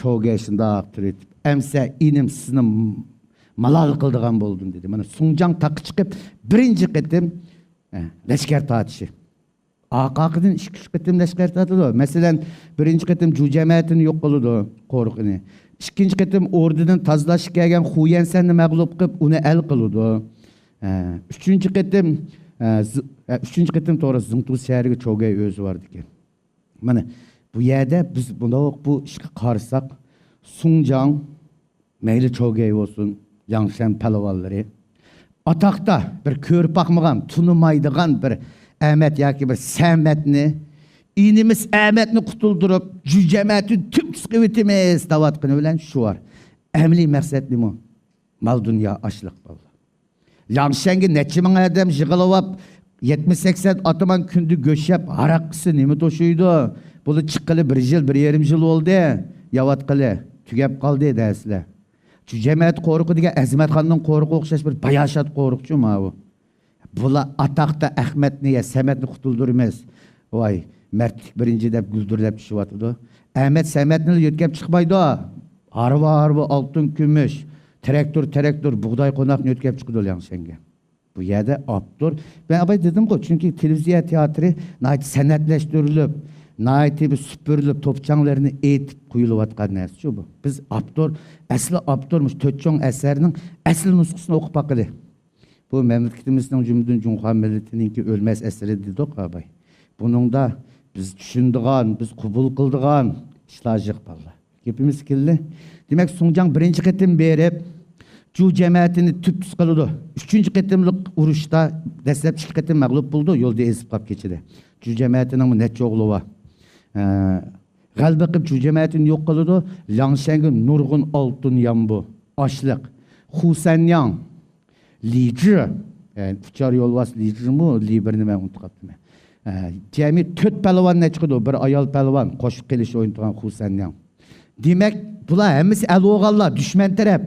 Çoğge şundaq türetip, emse inim sizni malal kıldıgan boldum dedi. Mana Sunjang takı çıkıp birinci qitim leşker tatışı. Aqaqıdan 2-3 qitim leşker tatıdı. Mesela birinci qitim Jujamatini yok qılıdı qoruqini. İkinci qitim ordudan tazlaşıp kelgen Xuyensenni mag'lub qilib uni el qılıdı. Üçüncü qitim to'g'ri Zingtu shahriga Cho'gay o'zi bordi ekan. Mana bu yerda biz bu ishga qarasak Sunjang mayli Cho'gay bo'lsin, Yangshan palvonlari ataqda bir ko'rib baqmagan, tunimaydigan bir Ahmet yoki bir Sametni inimiz Ahmetni qutuldirib, Jujamatni tümkis qilib o'tamiz davatqini bilan shu bor. Amli maqsad nima? Mal dunyo ochliq bo'ldi. Yangshanga necha ming odam yig'ilib 70-80 ataman kundi go'shab haraqisi nima to'shuydi? Buni chiqqili 1 yil, 1,5 yil bo'ldi. Yavatqili tugab qoldi deysizlar. Jujamat qo'riqi degan Azmatxonning qo'riqi o'xshash bir bayashat qo'riqchi ma bu. Bular ataqda Ahmetni ya Sametni qutuldiramiz. Voy, mardlik birinchi deb guldirlab tushyapti. Ahmet Sametni yo'tkab chiqmaydi. Harva oltin kumush, traktor bug'doy qo'noqni yo'tkab chiqdi Yangshanga. Bu yerda optur. Ben abay dedim-ku, çünkü televiziya teatri nayt san'atlashtirilib, nayt bir süpürilib, topçanlarını etib quyulayotgan narsa shu bu. Biz optur, asli opturmuş, To'chchoң asarining asli nusxasini o'qib baqili. Bu memleketimizning jumladan Junxan milletininki o'lmas asari dedik abay. Buningda biz tushundigan, biz qabul qildigan ishlar jiq bo'ldi. Gapimiz keldi. Demak, Sunjang birinchi qitim berib Jujamatini tüptüs qildi. 3-qitimlik urushda dastlab 2 qitim mag'lub bo'ldi, yo'lda ezib qolib kechdi. Jujamatning necha o'g'li bor. G'alaba qilib Jujamatini yo'q qildi. Langshanga nurg'un oltin yambu, ochliq. Xusanyang, Liji, uchar yo'lbos Lijimi, Libirni men unutib qoldim. Jami 4 palvon chiqdi, bir ayol palvon qo'shib qilish o'ynayotgan Xusanyang. Demak, bular hammasi alvo'g'anlar, dushman taraf.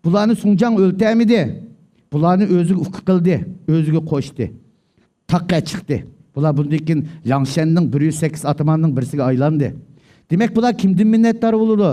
Bularni Sunjang o'ltamidi. Bularni o'ziga ufq qildi, o'ziga qo'shdi. Taqqa chiqdi. Bular bundan keyin Yangshanning 108 atamanning birisiga aylandi. Demak, bular kimdan minnatdor bo'ladi?